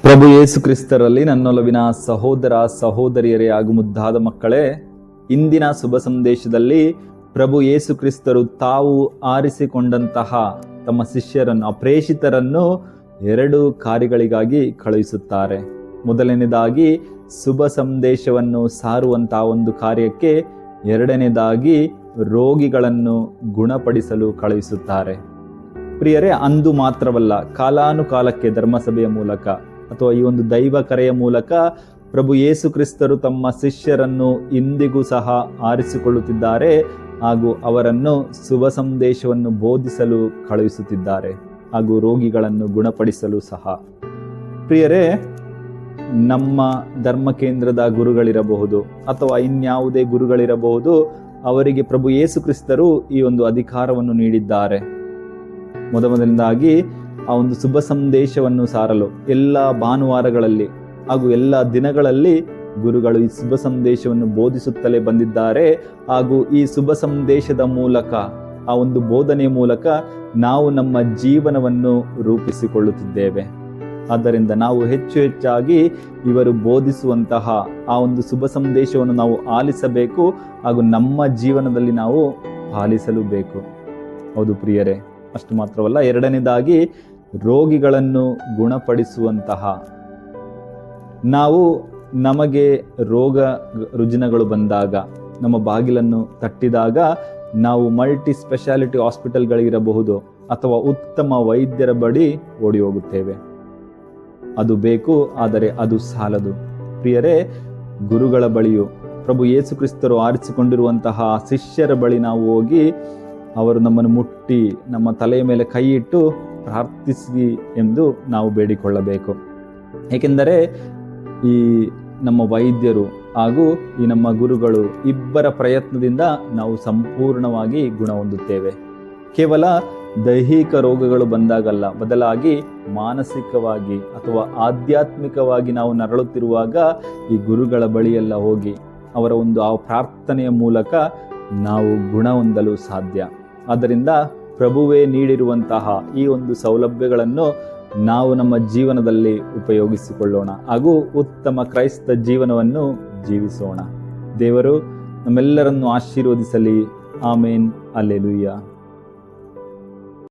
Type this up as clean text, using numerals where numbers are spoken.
ಪ್ರಭು ಯೇಸು ಕ್ರಿಸ್ತರಲ್ಲಿ ನನ್ನೊಲವಿನ ಸಹೋದರ ಸಹೋದರಿಯರೇ ಹಾಗೂ ಮುದ್ದಾದ ಮಕ್ಕಳೇ, ಇಂದಿನ ಶುಭ ಸಂದೇಶದಲ್ಲಿ ಪ್ರಭು ಯೇಸು ಕ್ರಿಸ್ತರು ತಾವು ಆರಿಸಿಕೊಂಡಂತಹ ತಮ್ಮ ಶಿಷ್ಯರನ್ನು ಅಪ್ರೇಷಿತರನ್ನು 2 ಕಾರ್ಯಗಳಿಗಾಗಿ ಕಳುಹಿಸುತ್ತಾರೆ. ಮೊದಲನೇದಾಗಿ ಶುಭ ಸಂದೇಶವನ್ನು ಸಾರುವಂತಹ ಒಂದು ಕಾರ್ಯಕ್ಕೆ, ಎರಡನೇದಾಗಿ ರೋಗಿಗಳನ್ನು ಗುಣಪಡಿಸಲು ಕಳುಹಿಸುತ್ತಾರೆ. ಪ್ರಿಯರೇ, ಅಂದು ಮಾತ್ರವಲ್ಲ, ಕಾಲಾನುಕಾಲಕ್ಕೆ ಧರ್ಮಸಭೆಯ ಮೂಲಕ ಅಥವಾ ಈ ಒಂದು ದೈವ ಕರೆಯ ಮೂಲಕ ಪ್ರಭು ಯೇಸು ಕ್ರಿಸ್ತರು ತಮ್ಮ ಶಿಷ್ಯರನ್ನು ಇಂದಿಗೂ ಸಹ ಆರಿಸಿಕೊಳ್ಳುತ್ತಿದ್ದಾರೆ ಹಾಗೂ ಅವರನ್ನು ಶುಭ ಸಂದೇಶವನ್ನು ಬೋಧಿಸಲು ಕಳುಹಿಸುತ್ತಿದ್ದಾರೆ ಹಾಗೂ ರೋಗಿಗಳನ್ನು ಗುಣಪಡಿಸಲು ಸಹ. ಪ್ರಿಯರೇ, ನಮ್ಮ ಧರ್ಮ ಕೇಂದ್ರದ ಗುರುಗಳಿರಬಹುದು ಅಥವಾ ಇನ್ಯಾವುದೇ ಗುರುಗಳಿರಬಹುದು, ಅವರಿಗೆ ಪ್ರಭು ಯೇಸು ಕ್ರಿಸ್ತರು ಈ ಒಂದು ಅಧಿಕಾರವನ್ನು ನೀಡಿದ್ದಾರೆ. ಮೊದಲನೇದಾಗಿ ಆ ಒಂದು ಶುಭ ಸಂದೇಶವನ್ನು ಸಾರಲು ಎಲ್ಲ ಭಾನುವಾರಗಳಲ್ಲಿ ಹಾಗೂ ಎಲ್ಲ ದಿನಗಳಲ್ಲಿ ಗುರುಗಳು ಈ ಶುಭ ಸಂದೇಶವನ್ನು ಬೋಧಿಸುತ್ತಲೇ ಬಂದಿದ್ದಾರೆ. ಹಾಗೂ ಈ ಶುಭ ಸಂದೇಶದ ಮೂಲಕ, ಆ ಒಂದು ಬೋಧನೆಯ ಮೂಲಕ ನಾವು ನಮ್ಮ ಜೀವನವನ್ನು ರೂಪಿಸಿಕೊಳ್ಳುತ್ತಿದ್ದೇವೆ. ಆದ್ದರಿಂದ ನಾವು ಹೆಚ್ಚಾಗಿ ಇವರು ಬೋಧಿಸುವಂತಹ ಆ ಒಂದು ಶುಭ ಸಂದೇಶವನ್ನು ನಾವು ಆಲಿಸಬೇಕು ಹಾಗೂ ನಮ್ಮ ಜೀವನದಲ್ಲಿ ನಾವು ಪಾಲಿಸಲು ಬೇಕು. ಹೌದು ಪ್ರಿಯರೇ, ಅಷ್ಟು ಮಾತ್ರವಲ್ಲ, ಎರಡನೇದಾಗಿ ರೋಗಿಗಳನ್ನು ಗುಣಪಡಿಸುವಂತಹ, ನಮಗೆ ರೋಗ ರುಜಿನಗಳು ಬಂದಾಗ, ನಮ್ಮ ಬಾಗಿಲನ್ನು ತಟ್ಟಿದಾಗ ನಾವು ಮಲ್ಟಿ ಸ್ಪೆಷಾಲಿಟಿ ಹಾಸ್ಪಿಟಲ್ಗಳಿರಬಹುದು ಅಥವಾ ಉತ್ತಮ ವೈದ್ಯರ ಬಳಿ ಓಡಿ ಹೋಗುತ್ತೇವೆ. ಅದು ಬೇಕು, ಆದರೆ ಅದು ಸಾಲದು. ಪ್ರಿಯರೇ, ಗುರುಗಳ ಬಳಿಯೂ ಪ್ರಭು ಯೇಸು ಕ್ರಿಸ್ತರು ಆರಿಸಿಕೊಂಡಿರುವಂತಹ ಶಿಷ್ಯರ ಬಳಿ ನಾವು ಹೋಗಿ ಅವರು ನಮ್ಮನ್ನು ಮುಟ್ಟಿ ನಮ್ಮ ತಲೆಯ ಮೇಲೆ ಕೈ ಇಟ್ಟು ಪ್ರಾರ್ಥಿಸಿ ಎಂದು ನಾವು ಬೇಡಿಕೊಳ್ಳಬೇಕು. ಏಕೆಂದರೆ ಈ ನಮ್ಮ ವೈದ್ಯರು ಹಾಗೂ ಈ ನಮ್ಮ ಗುರುಗಳು ಇಬ್ಬರ ಪ್ರಯತ್ನದಿಂದ ನಾವು ಸಂಪೂರ್ಣವಾಗಿ ಗುಣ ಹೊಂದುತ್ತೇವೆ. ಕೇವಲ ದೈಹಿಕ ರೋಗಗಳು ಬಂದಾಗಲ್ಲ, ಬದಲಾಗಿ ಮಾನಸಿಕವಾಗಿ ಅಥವಾ ಆಧ್ಯಾತ್ಮಿಕವಾಗಿ ನಾವು ನರಳುತ್ತಿರುವಾಗ ಈ ಗುರುಗಳ ಬಳಿಯೆಲ್ಲ ಹೋಗಿ ಅವರ ಒಂದು ಆ ಪ್ರಾರ್ಥನೆಯ ಮೂಲಕ ನಾವು ಗುಣ ಹೊಂದಲು ಸಾಧ್ಯ. ಆದ್ದರಿಂದ ಪ್ರಭುವೇ ನೀಡಿರುವಂತಹ ಈ ಒಂದು ಸೌಲಭ್ಯಗಳನ್ನು ನಾವು ನಮ್ಮ ಜೀವನದಲ್ಲಿ ಉಪಯೋಗಿಸಿಕೊಳ್ಳೋಣ ಹಾಗೂ ಉತ್ತಮ ಕ್ರೈಸ್ತ ಜೀವನವನ್ನು ಜೀವಿಸೋಣ. ದೇವರು ನಮ್ಮೆಲ್ಲರನ್ನು ಆಶೀರ್ವದಿಸಲಿ. ಆಮೇನ್. ಹಲ್ಲೆಲೂಯಾ.